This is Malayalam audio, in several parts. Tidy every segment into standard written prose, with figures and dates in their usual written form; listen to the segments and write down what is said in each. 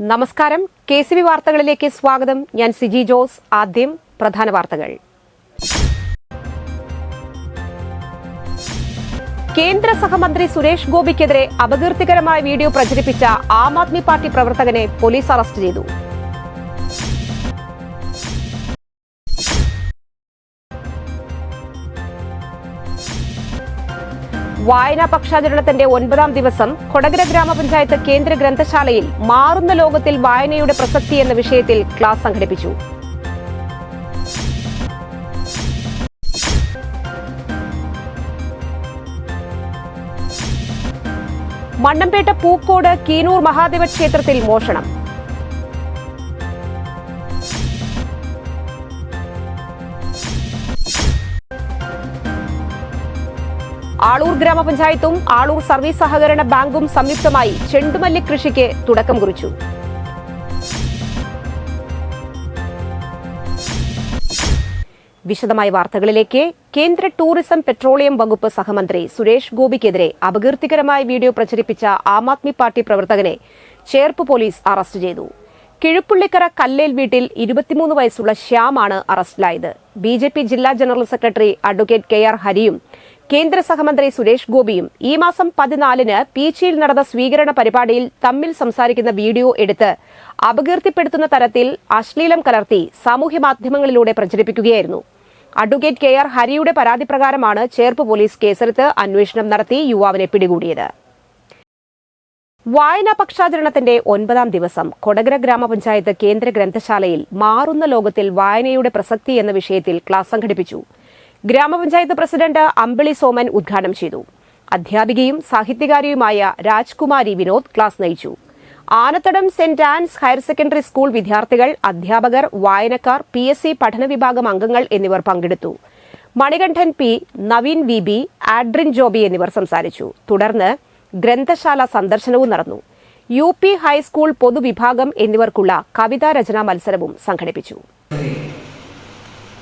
നമസ്കാരം. KCB വാർത്തകളിലേക്ക് സ്വാഗതം. ഞാൻ സിജി ജോസ്. ആദ്യം പ്രധാന വാർത്തകൾ. കേന്ദ്ര സഹമന്ത്രി സുരേഷ് ഗോപിക്കെതിരെ അപകീർത്തികരമായ വീഡിയോ പ്രചരിപ്പിച്ച Aam Aadmi Party പ്രവർത്തകനെ police arrest ചെയ്തു. വായനാ പക്ഷാചരണത്തിന്റെ 9ാം ദിവസം കൊടകര ഗ്രാമപഞ്ചായത്ത് കേന്ദ്ര ഗ്രന്ഥശാലയിൽ മാറുന്ന ലോകത്തിൽ വായനയുടെ പ്രസക്തി എന്ന വിഷയത്തിൽ ക്ലാസ് സംഘടിപ്പിച്ചു. മണ്ണമ്പേട്ട പൂക്കോട് കീനൂർ മഹാദേവ ക്ഷേത്രത്തിൽ മോഷണം. ആളൂർ ഗ്രാമപഞ്ചായത്തും ആളൂർ സർവീസ് സഹകരണ ബാങ്കും സംയുക്തമായി ചെണ്ടുമല്ലി കൃഷിക്ക് തുടക്കം കുറിച്ചു. വിശദമായ വാർത്തകളിലേക്ക്. കേന്ദ്ര ടൂറിസം പെട്രോളിയം വകുപ്പ് സഹമന്ത്രി സുരേഷ് ഗോപിക്കെതിരെ അപകീർത്തികരമായ വീഡിയോ പ്രചരിപ്പിച്ച ആം ആദ്മി പാർട്ടി പ്രവർത്തകനെ ചേർപ്പ് പോലീസ് അറസ്റ്റ് ചെയ്തു. കിഴുപ്പുള്ളിക്കര കല്ലേൽ വീട്ടിൽ 23 വയസ്സുള്ള ശ്യാമാണ് അറസ്റ്റിലായത്. BJP ജില്ലാ ജനറൽ സെക്രട്ടറി അഡ്വക്കേറ്റ് KR ഹരിയും കേന്ദ്ര സഹമന്ത്രി സുരേഷ് ഗോപിയും ഈ മാസം 14-ന് പീച്ചിയിൽ നടന്ന സ്വീകരണ പരിപാടിയിൽ തമ്മിൽ സംസാരിക്കുന്ന വീഡിയോ എടുത്ത് അപകീർത്തിപ്പെടുത്തുന്ന തരത്തിൽ അശ്ലീലം കലർത്തി സാമൂഹ്യമാധ്യമങ്ങളിലൂടെ പ്രചരിപ്പിക്കുകയായിരുന്നു. അഡ്വക്കേറ്റ് KR ഹരിയുടെ പരാതി പ്രകാരമാണ് ചേർപ്പ് പോലീസ് കേസെടുത്ത് അന്വേഷണം നടത്തി യുവാവിനെ പിടികൂടിയത്. വായനാ പക്ഷാചരണത്തിന്റെ 9ാം ദിവസം കൊടകര ഗ്രാമപഞ്ചായത്ത് കേന്ദ്ര ഗ്രന്ഥശാലയിൽ മാറുന്ന ലോകത്തിൽ വായനയുടെ പ്രസക്തി എന്ന വിഷയത്തിൽ ക്ലാസ് സംഘടിപ്പിച്ചു. ഗ്രാമപഞ്ചായത്ത് പ്രസിഡന്റ് അമ്പിളി സോമൻ ഉദ്ഘാടനം ചെയ്തു. അധ്യാപികയും സാഹിത്യകാരിയുമായ രാജ്കുമാരി വിനോദ് ക്ലാസ് നയിച്ചു. Anathadam saint Ans higher secondary school വിദ്യാർത്ഥികൾ, അധ്യാപകർ, വായനക്കാർ, PSC പഠന വിഭാഗം അംഗങ്ങൾ എന്നിവർ പങ്കെടുത്തു. Manikandan P, Naveen VB, Aldrin Joby എന്നിവർ സംസാരിച്ചു. തുടർന്ന് ഗ്രന്ഥശാല സന്ദർശനവും നടന്നു. UP ഹൈസ്കൂൾ പൊതുവിഭാഗം എന്നിവർക്കുള്ള കവിതാ രചനാ മത്സരവും സംഘടിപ്പിച്ചു.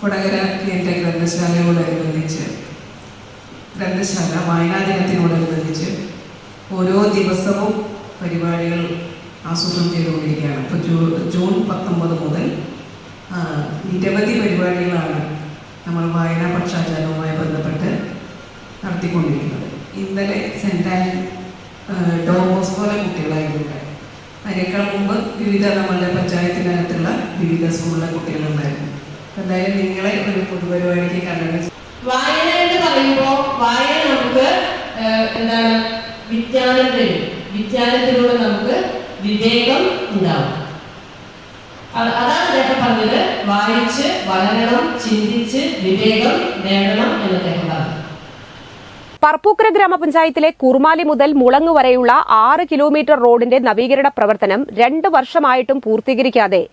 കൊടകര കേന്ദ്ര ഗ്രന്ഥശാലയോടനുബന്ധിച്ച് ഗ്രന്ഥശാല വായനാ ദിനത്തിനോടനുബന്ധിച്ച് ഓരോ ദിവസവും പരിപാടികൾ ആസൂത്രണം ചെയ്തുകൊണ്ടിരിക്കുകയാണ്. ഇപ്പോൾ ജൂൺ 19 മുതൽ നിരവധി പരിപാടികളാണ് നമ്മൾ വായനാ പക്ഷാചരണവുമായി ബന്ധപ്പെട്ട് നടത്തിക്കൊണ്ടിരിക്കുന്നത്. ഇന്നലെ സെന്റ് ആൻ ഡോൺ ബോസ്കോയിലെ കുട്ടികളായിട്ടുണ്ട്. അതിനേക്കാൾ മുമ്പ് വിവിധ നമ്മളുടെ പഞ്ചായത്തിനകത്തുള്ള വിവിധ സ്കൂളിലെ കുട്ടികളുണ്ടായിരുന്നു. എന്തായാലും നിങ്ങളെ ഒരു പൊതുപരിപാടിക്ക് കണ്ടത് വായന എന്ന് പറയുമ്പോൾ വായന നമുക്ക് എന്താണ് വിജ്ഞാനം തരും. വിജ്ഞാനത്തിലൂടെ നമുക്ക് വിവേകം ഉണ്ടാവും. അതാണ് അദ്ദേഹം പറഞ്ഞത്. വായിച്ച് വളരണം, ചിന്തിച്ച് വിവേകം നേടണം എന്ന് അദ്ദേഹം പറഞ്ഞു. പറപ്പൂക്കര ഗ്രാമപഞ്ചായത്തിലെ കുർമാലി മുതൽ മുളങ്ങ് വരെയുള്ള 6 കിലോമീറ്റർ റോഡിന്റെ നവീകരണ പ്രവർത്തനം 2 വർഷമായിട്ടും പൂർത്തീകരിക്കാതെ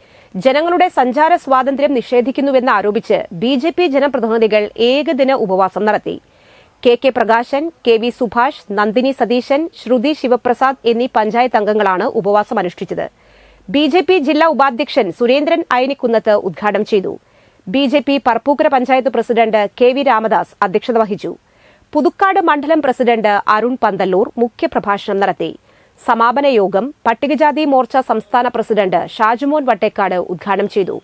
ജനങ്ങളുടെ സഞ്ചാര സ്വാതന്ത്ര്യം നിഷേധിക്കുന്നുവെന്ന് ആരോപിച്ച് BJP ജനപ്രതിനിധികൾ ഏകദിന ഉപവാസം നടത്തി. KK പ്രകാശൻ, KV സുഭാഷ്, നന്ദിനി സതീശൻ, ശ്രുതി ശിവപ്രസാദ് എന്നീ പഞ്ചായത്ത് അംഗങ്ങളാണ് ഉപവാസം അനുഷ്ഠിച്ചത്. BJP ജില്ലാ ഉപാധ്യക്ഷൻ സുരേന്ദ്രൻ അയനിക്കുന്നത്ത് ഉദ്ഘാടനം ചെയ്തു. BJP Parappukkara panchayat president KV Ramadas അധ്യക്ഷത വഹിച്ചു. പുതുക്കാട് മണ്ഡലം പ്രസിഡന്റ് അരുൺ പന്തല്ലൂർ മുഖ്യപ്രഭാഷണം നടത്തി. സമാപന യോഗം പട്ടികജാതി മോർച്ച സംസ്ഥാന പ്രസിഡന്റ് ഷാജുമോൻ വട്ടേക്കാട് ഉദ്ഘാടനം ചെയ്തു.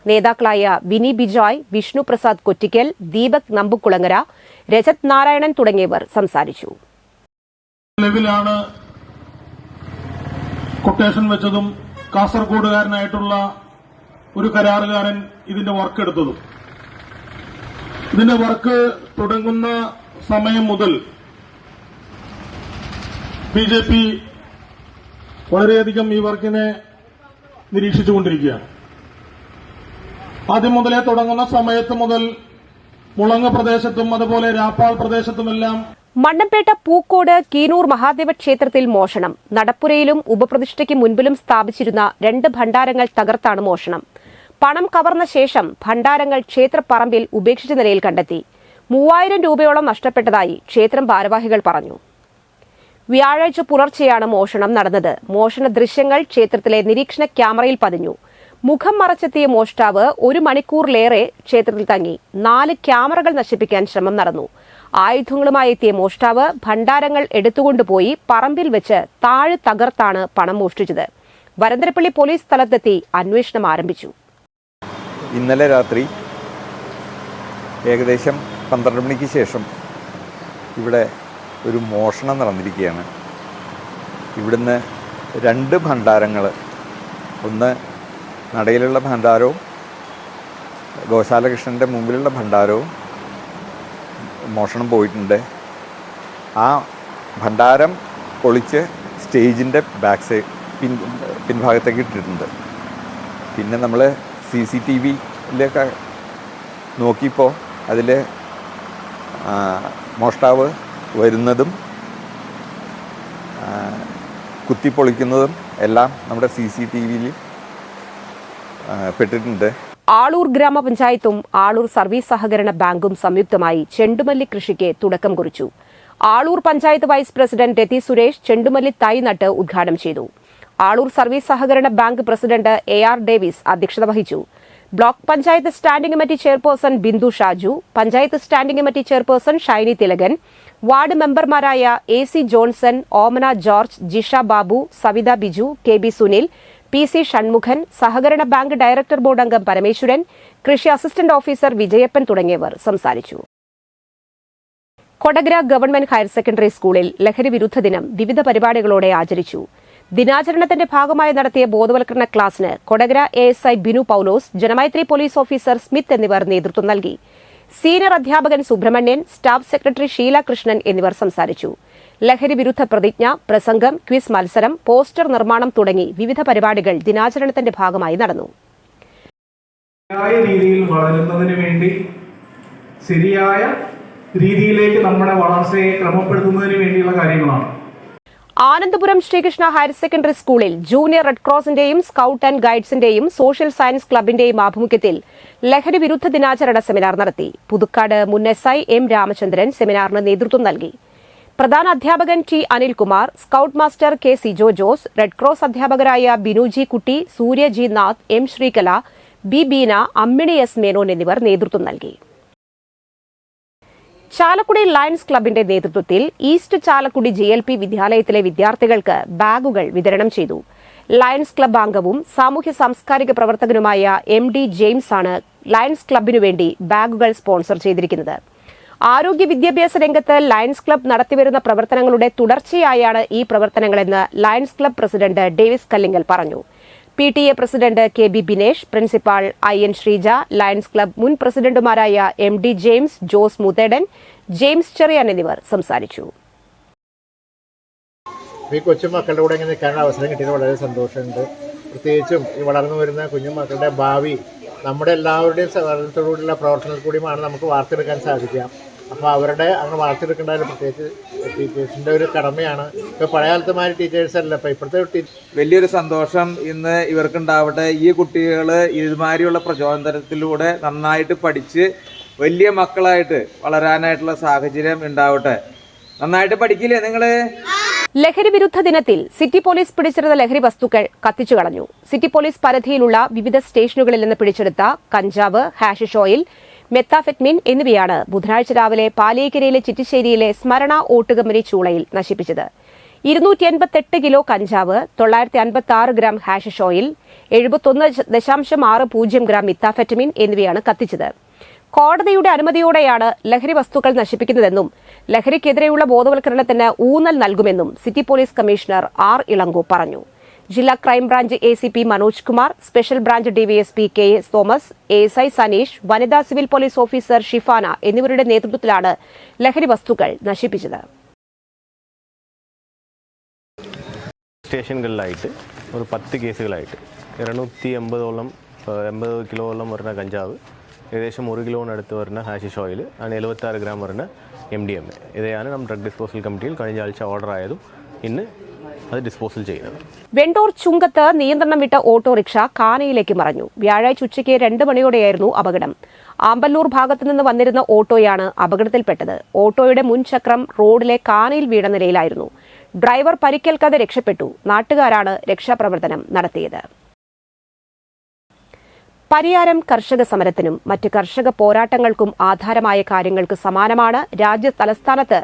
നേതാക്കളായ വിനി ബിജോയ്, വിഷ്ണു പ്രസാദ് കൊറ്റിക്കൽ, ദീപക് നമ്പുകുളങ്ങര, രജത് നാരായണൻ തുടങ്ങിയവർ സംസാരിച്ചു. നിലവിലാണ് കൊട്ടേഷൻ വെച്ചതും കാസർഗോഡുകാരനായിട്ടുള്ള ഒരു കരാറുകാരൻ ഇതിന്റെ വർക്ക് എടുത്തതും. ഇതിന്റെ വർക്ക് തുടങ്ങുന്ന സമയം മുതൽ BJP വളരെയധികം ഈ വർക്കിനെ നിരീക്ഷിച്ചുകൊണ്ടിരിക്കുകയാണ്. ആദ്യം മുതലേ തുടങ്ങുന്ന സമയത്ത് മുതൽ മുളങ്ങ് പ്രദേശത്തും അതുപോലെ രാപ്പാൾ പ്രദേശത്തുമെല്ലാം മണ്ണമ്പേട്ട പൂക്കോട് കീനൂർ മഹാദേവ ക്ഷേത്രത്തിൽ മോഷണം. നടപ്പുരയിലും ഉപപ്രതിഷ്ഠയ്ക്ക് മുൻപിലും സ്ഥാപിച്ചിരുന്ന 2 ഭണ്ഡാരങ്ങൾ തകർത്താണ് മോഷണം. പണം കവർന്ന ശേഷം ഭണ്ഡാരങ്ങൾ ക്ഷേത്രപ്പറമ്പിൽ ഉപേക്ഷിച്ച നിലയിൽ കണ്ടെത്തി. 3000 രൂപയോളം നഷ്ടപ്പെട്ടതായി ക്ഷേത്രം ഭാരവാഹികൾ പറഞ്ഞു. വ്യാഴാഴ്ച പുലർച്ചെയാണ് മോഷണം നടന്നത്. മോഷണ ദൃശ്യങ്ങൾ ക്ഷേത്രത്തിലെ നിരീക്ഷണ ക്യാമറയിൽ പതിഞ്ഞു. മുഖം മറച്ചെത്തിയ മോഷ്ടാവ് 1 മണിക്കൂറിലേറെ ക്ഷേത്രത്തിൽ തങ്ങി. 4 ക്യാമറകൾ നശിപ്പിക്കാൻ ശ്രമം നടന്നു. ആയുധങ്ങളുമായി എത്തിയ മോഷ്ടാവ് ഭണ്ഡാരങ്ങൾ എടുത്തുകൊണ്ടുപോയി പറമ്പിൽ വെച്ച് താഴെ തകർത്താണ് പണം മോഷ്ടിച്ചത്. വരന്തരപ്പള്ളി പോലീസ് സ്ഥലത്തെത്തി അന്വേഷണം ആരംഭിച്ചു. ഇന്നലെ രാത്രി ഏകദേശം 12 മണിക്ക് ശേഷം ഇവിടെ ഒരു മോഷണം നടന്നിരിക്കുകയാണ്. ഇവിടുന്ന് 2 ഭണ്ഡാരങ്ങൾ, ഒന്ന് നടയിലുള്ള ഭണ്ഡാരവും ഗോശാലകൃഷ്ണൻ്റെ മുമ്പിലുള്ള ഭണ്ഡാരവും മോഷണം പോയിട്ടുണ്ട്. ആ ഭണ്ഡാരം പൊളിച്ച് സ്റ്റേജിൻ്റെ ബാക്ക് സൈഡ് പിൻഭാഗത്തേക്ക് ഇട്ടിട്ടുണ്ട്. പിന്നെ നമ്മൾ CCTVയിലൊക്കെ നോക്കിയപ്പോൾ അതിൽ മോഷ്ടാവ് വരുന്നതും കുത്തിപ്പൊളിക്കുന്നതും എല്ലാം നമ്മുടെ CCTVയിൽ പെട്ടിട്ടുണ്ട്. ആളൂർ ഗ്രാമപഞ്ചായത്തും ആളൂർ സർവീസ് സഹകരണ ബാങ്കും സംയുക്തമായി ചെണ്ടുമല്ലി കൃഷിക്ക് തുടക്കം കുറിച്ചു. ആളൂർ പഞ്ചായത്ത് വൈസ് പ്രസിഡന്റ് രതി സുരേഷ് ചെണ്ടുമല്ലി തൈ നട്ട് ഉദ്ഘാടനം ചെയ്തു. ആളൂർ സർവീസ് സഹകരണ ബാങ്ക് പ്രസിഡന്റ് AR ഡേവിസ് അധ്യക്ഷത വഹിച്ചു. Block panchayat standing committee chairperson Bindu Shaju, panchayat standing committee chairperson Shiny Thilakan, ward മെമ്പർമാരായ AC Johnson, Omana George, Jisha Babu, Savitha Biju, KB Sunil, PC Shanmukhan, സഹകരണ ബാങ്ക് ഡയറക്ടർ ബോർഡ് അംഗം പരമേശ്വരൻ, കൃഷി അസിസ്റ്റന്റ് ഓഫീസർ വിജയപ്പൻ തുടങ്ങിയവർ സംസാരിച്ചു. കൊടകര ഗവൺമെന്റ് ഹയർ സെക്കൻഡറി സ്കൂളിൽ ലഹരി വിരുദ്ധ ദിനം വിവിധ പരിപാടികളോടെ ആചരിച്ചു. ദിനാചരണത്തിന്റെ ഭാഗമായി നടത്തിയ ബോധവൽക്കരണ ക്ലാസിന് Kodakara ASI Binu Paulose, Janamaithri police officer Smith എന്നിവർ നേതൃത്വം നൽകി. സീനിയർ അധ്യാപകൻ സുബ്രഹ്മണ്യൻ, സ്റ്റാഫ് സെക്രട്ടറി ഷീല കൃഷ്ണൻ എന്നിവർ സംസാരിച്ചു. ലഹരി വിരുദ്ധ പ്രതിജ്ഞ, പ്രസംഗം, ക്വിസ് മത്സരം, പോസ്റ്റർ നിർമ്മാണം തുടങ്ങി വിവിധ പരിപാടികൾ ദിനാചരണത്തിന്റെ ഭാഗമായി നടന്നു. ശരിയായ രീതിയിൽ വളരുന്നതിന് വേണ്ടി, ശരിയായ രീതിയിലേക്ക് നമ്മുടെ വളർച്ചയെ ക്രമപ്പെടുത്തുന്നതിന് വേണ്ടിയുള്ള കാര്യങ്ങളാണ്. ആനന്ദപുരം ശ്രീകൃഷ്ണ ഹയർ സെക്കൻഡറി സ്കൂളിൽ ജൂനിയർ റെഡ് ക്രോസിന്റെയും സ്കൌട്ട് ആൻഡ് ഗൈഡ്സിന്റെയും സോഷ്യൽ സയൻസ് ക്ലബിന്റെയും ആഭിമുഖ്യത്തിൽ ലഹരി വിരുദ്ധ ദിനാചരണ സെമിനാർ നടത്തി. പുതുക്കാട് മുൻ SI M രാമചന്ദ്രൻ സെമിനാറിന് നേതൃത്വം നൽകി. പ്രധാന അധ്യാപകൻ T Anilkumar, scout master K Sijo Jose, red cross അധ്യാപകരായ ബിനുജി കുട്ടി, സൂര്യ G Nath, M Sreekala, B Beena, Ammini S Menon എന്നിവർ നേതൃത്വം നൽകി. ചാലക്കുടി ലയൺസ് ക്ലബിന്റെ നേതൃത്വത്തിൽ ഈസ്റ്റ് ചാലക്കുടി JLP വിദ്യാലയത്തിലെ വിദ്യാർത്ഥികൾക്ക് ബാഗുകൾ വിതരണം ചെയ്തു. ലയൺസ് ക്ലബ് അംഗവും സാമൂഹ്യ സാംസ്കാരിക പ്രവർത്തകനുമായ MD ജെയിംസ് ആണ് ലയൺസ് ക്ലബിനുവേണ്ടി ബാഗുകൾ സ്പോൺസർ ചെയ്തിരിക്കുന്നത്. ആരോഗ്യ വിദ്യാഭ്യാസ രംഗത്ത് ലയൺസ് ക്ലബ് നടത്തിവരുന്ന പ്രവർത്തനങ്ങളുടെ തുടർച്ചയായാണ് ഈ പ്രവർത്തനങ്ങളെന്ന് Lions Club president Davis Kallingal പറഞ്ഞു. PTA president KB Binesh, principal IN Sreeja, Lions Club മുൻ പ്രസിഡന്റുമാരായ MD James, Jose Muthedan, James Cheriyan എന്നിവർ സംസാരിച്ചു. ഈ കൊച്ചുമക്കളുടെ കൂടെ ഇങ്ങനെ നിൽക്കാനുള്ള അവസരം കിട്ടിയത് വളരെ സന്തോഷമുണ്ട്. പ്രത്യേകിച്ചും ഈ വളർന്നു വരുന്ന കുഞ്ഞുമക്കളുടെ ഭാവി നമ്മുടെ എല്ലാവരുടെയും സഹകരണത്തോടുകൂടിയുള്ള പ്രവർത്തനത്തിൽ കൂടിയുമാണ് നമുക്ക് വാർത്തെടുക്കാൻ സാധിക്കുക. അപ്പോൾ അവരുടെ അങ്ങനെ വാർത്തെടുക്കേണ്ടതിൽ പ്രത്യേകിച്ച് ടീച്ചേഴ്സിൻ്റെ ഒരു കടമയാണ്. ഇപ്പോൾ പഴയ കാലത്തുമാതിരി ടീച്ചേഴ്സല്ല, ഇപ്പോൾ ഇപ്പോഴത്തെ വലിയൊരു സന്തോഷം ഇന്ന് ഇവർക്കുണ്ടാവട്ടെ. ഈ കുട്ടികൾ ഇതുമാതിരിയുള്ള പ്രചോദനത്തിലൂടെ നന്നായിട്ട് പഠിച്ച് വലിയ മക്കളായിട്ട് വളരാനായിട്ടുള്ള സാഹചര്യം ഉണ്ടാവട്ടെ. നന്നായിട്ട് പഠിക്കില്ലേ നിങ്ങള്? ലഹരി വിരുദ്ധ ദിനത്തിൽ സിറ്റി പോലീസ് പിടിച്ചെടുത്ത ലഹരി വസ്തുക്കൾ കത്തിച്ചു കളഞ്ഞു. സിറ്റി പോലീസ് പരിധിയിലുള്ള വിവിധ സ്റ്റേഷനുകളിൽ നിന്ന് പിടിച്ചെടുത്ത കഞ്ചാവ്, ഹാഷിഷ് ഓയിൽ, മെത്താഫെറ്റ്മിൻ എന്നിവയാണ് ബുധനാഴ്ച രാവിലെ പാലിയേക്കരയിലെ ചിറ്റിശ്ശേരിയിലെ സ്മരണ ഓട്ട് കമ്പനി ചൂളയിൽ നശിപ്പിച്ചത്. 288 കിലോ കഞ്ചാവ്, 956 gram hashish oil, 71.60 gram methamphetamine എന്നിവയാണ് കത്തിച്ചത്. കോടതിയുടെ അനുമതിയോടെയാണ് ലഹരി വസ്തുക്കൾ നശിപ്പിക്കുന്നതെന്നും ലഹരിക്കെതിരെയുള്ള ബോധവൽക്കരണത്തിന് ഊന്നൽ നൽകുമെന്നും city police commissioner R Ilango പറഞ്ഞു. ജില്ലാ crime branch ACP Manoj Kumar, special branch DVSP KS Thomas, ASI Saneesh, വനിതാ സിവിൽ പോലീസ് ഓഫീസർ ഷിഫാന എന്നിവരുടെ നേതൃത്വത്തിലാണ് ലഹരി വസ്തുക്കൾ നശിപ്പിച്ചത്. സ്റ്റേഷനുകളിലായിട്ട് ഒരു 10 കേസുകളായിട്ട് 280 കിലോളം വരുന്ന കഞ്ചാവ്, ഏകദേശം 1 കിലോനടുത്ത് വരുന്ന ഹാഷിഷ് ഓയിൽ, 76 ഗ്രാം വരുന്ന MDMA ഇവയാണ് നമ്മൾ ഡ്രഗ് ഡിസ്പോസൽ കമ്മിറ്റിയിൽ കഴിഞ്ഞ ആഴ്ച ഓർഡർ ആയതും ഇന്ന് അത് ഡിസ്പോസൽ ചെയ്യുന്നത്. വെണ്ടൂർ ചുങ്കത്ത് നിയന്ത്രണം വിട്ട ഓട്ടോറിക്ഷ കാനയിലേക്ക് മറഞ്ഞു. വ്യാഴാഴ്ച ഉച്ചയ്ക്ക് 2 മണിയോടെയായിരുന്നു അപകടം. ആമ്പല്ലൂർ ഭാഗത്തുനിന്ന് വന്നിരുന്ന ഓട്ടോയാണ് അപകടത്തിൽപ്പെട്ടത്. ഓട്ടോയുടെ മുൻചക്രം റോഡിലെ കാനയിൽ വീണ നിലയിലായിരുന്നു. ഡ്രൈവർ പരിക്കേൽക്കാതെ രക്ഷപ്പെട്ടു. നാട്ടുകാരാണ് രക്ഷാപ്രവർത്തനം നടത്തിയത്. പരിയാരം കർഷക സമരത്തിനും മറ്റ് കർഷക പോരാട്ടങ്ങൾക്കും ആധാരമായ കാര്യങ്ങൾക്ക് സമാനമാണ് രാജ്യ തലസ്ഥാനത്ത്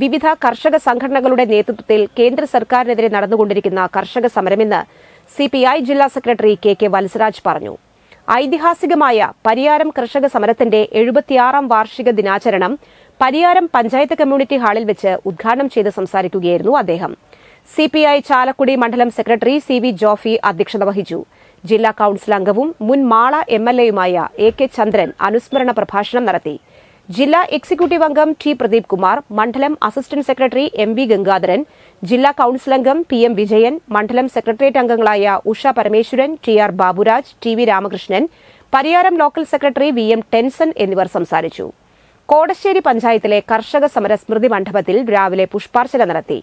വിവിധ കർഷക സംഘടനകളുടെ നേതൃത്വത്തിൽ കേന്ദ്ര സർക്കാരിനെതിരെ നടന്നുകൊണ്ടിരിക്കുന്ന കർഷക സമരമെന്ന് CPI ജില്ലാ സെക്രട്ടറി KK വത്സരാജ് പറഞ്ഞു. ഐതിഹാസികമായ പരിയാരം കർഷക സമരത്തിന്റെ 76ാം വാർഷിക ദിനാചരണം പരിയാരം പഞ്ചായത്ത് കമ്മ്യൂണിറ്റി ഹാളിൽ വെച്ച് ഉദ്ഘാടനം ചെയ്ത് സംസാരിക്കുകയായിരുന്നു അദ്ദേഹം. CPI ചാലക്കുടി മണ്ഡലം സെക്രട്ടറി CV ജോഫി അധ്യക്ഷത വഹിച്ചു. ജില്ലാ കൌൺസിൽ അംഗവും മുൻ മാള MLAയുമായ AK ചന്ദ്രൻ അനുസ്മരണ പ്രഭാഷണം നടത്തി. ജില്ലാ എക്സിക്യൂട്ടീവ് അംഗം T പ്രദീപ് കുമാർ, മണ്ഡലം അസിസ്റ്റന്റ് സെക്രട്ടറി MV ഗംഗാധരൻ, ജില്ലാ കൌൺസിൽ അംഗം PM വിജയൻ, മണ്ഡലം സെക്രട്ടേറിയറ്റ് അംഗങ്ങളായ Usha Parameswaran, TR Baburaj, TV Ramakrishnan, Pariyaram local secretary VM ടെൻസൺ എന്നിവർ സംസാരിച്ചു. കോടശ്ശേരി പഞ്ചായത്തിലെ കർഷക സമര സ്മൃതി മണ്ഡപത്തിൽ രാവിലെ പുഷ്പാർച്ചന നടത്തി.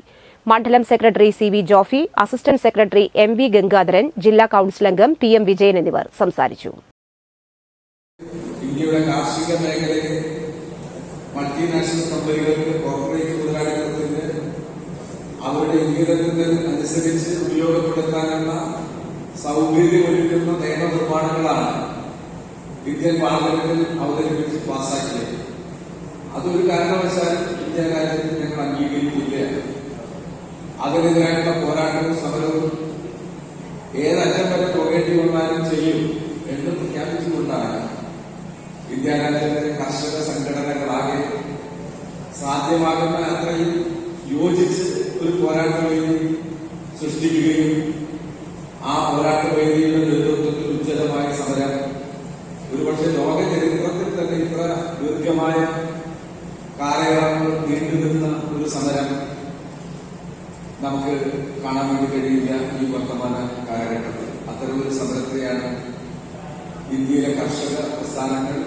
മണ്ഡലം secretary CV Jofi, assistant secretary MV Gangadharan, ജില്ലാ കൌൺസിൽ അംഗം PM വിജയൻ എന്നിവർ സംസാരിച്ചു. ഇന്ത്യയുടെ കാർഷിക മേഖലയെ മൾട്ടിനാഷണൽ കമ്പനികൾക്ക് കോർപ്പറേറ്റ് മുതലാളിത്തത്തിന് അവരുടെ ഇംഗിതത്തിന് അനുസരിച്ച് ഉപയോഗപ്പെടുത്താനുള്ള സൗകര്യമൊരുക്കുന്ന നിയമനിർമ്മാണങ്ങളാണ് ഇന്ത്യൻ പാർലമെന്റിൽ അവതരിപ്പിച്ച് പാസാക്കിയത്. അതൊരു കാരണവശാലും ഇന്ത്യ രാജ്യത്തിൽ ഞങ്ങൾ അംഗീകരിക്കില്ല. അതിനെതിരായിട്ടുള്ള പോരാട്ടവും സമരവും ഏതറ്റം വരെ പോകേണ്ടി വന്നാലും ചെയ്യും എന്ന് പ്രഖ്യാപിച്ചുകൊണ്ടാണ് ഇന്ത്യ രാജ്യത്തെ കർഷക സംഘടനകളാകെ സാധ്യമാകുന്ന അത്രയും യോജിച്ച് ഒരു പോരാട്ടവേദി സൃഷ്ടിക്കുകയും ആ പോരാട്ടവേദിയുടെ നേതൃത്വത്തിൽ ഉജ്ജ്വലമായ സമരം ഒരുപക്ഷെ ലോക ചരിത്രത്തിൽ തന്നെ ഇത്ര ദീർഘമായ കാലയളവ് നീണ്ടുനിന്ന ഒരു സമരം നമുക്ക് കാണാൻ വേണ്ടി കഴിയില്ല ഈ വർത്തമാന കാലഘട്ടത്തിൽ. അത്തരമൊരു സമരത്തെയാണ് ഇന്ത്യയിലെ കർഷക പ്രസ്ഥാനങ്ങൾ.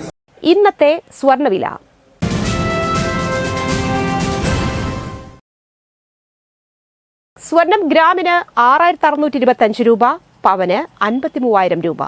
ഇന്നത്തെ സ്വർണ്ണവില. സ്വർണം ഗ്രാമിന് 6625 രൂപ, പവന് 53,000 രൂപ.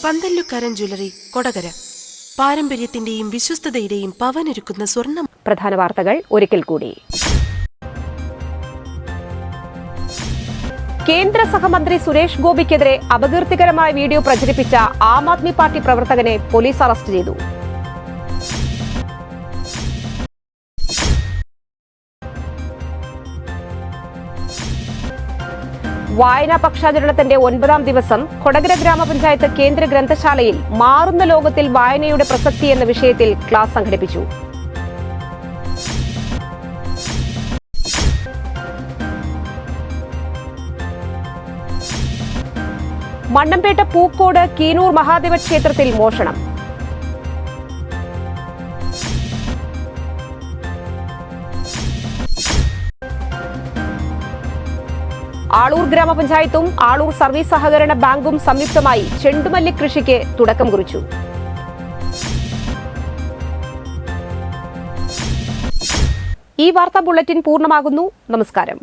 പന്തല്ലുക്കാരൻ ജ്വല്ലറി, കൊടകര. പാരമ്പര്യത്തിന്റെയും വിശ്വസ്തതയുടെയും പവനൊരുക്കുന്ന സ്വർണ്ണം. പ്രധാന വാർത്തകൾ ഒരിക്കൽ കൂടി. കേന്ദ്ര സഹമന്ത്രി സുരേഷ് ഗോപിക്കെതിരെ അപകീർത്തികരമായ വീഡിയോ പ്രചരിപ്പിച്ച Aam Aadmi Party പ്രവർത്തകനെ police arrest ചെയ്തു. വായനാ പക്ഷാചരണത്തിന്റെ 9ാം ദിവസം കൊടകര ഗ്രാമപഞ്ചായത്ത് കേന്ദ്ര ഗ്രന്ഥശാലയിൽ മാറുന്ന ലോകത്തിൽ വായനയുടെ പ്രസക്തി എന്ന വിഷയത്തിൽ ക്ലാസ് സംഘടിപ്പിച്ചു. മണ്ണമ്പേട്ട പൂക്കോട് കീനൂർ മഹാദേവ ക്ഷേത്രത്തിൽ മോഷണം. ആളൂർ ഗ്രാമപഞ്ചായത്തും ആളൂർ സർവീസ് സഹകരണ ബാങ്കും സംയുക്തമായി ചെണ്ടുമല്ലി കൃഷിക്ക് തുടക്കം കുറിച്ചു. ഈ വാർത്താ ബുള്ളറ്റിൻ പൂർണ്ണമാകുന്നു. നമസ്കാരം.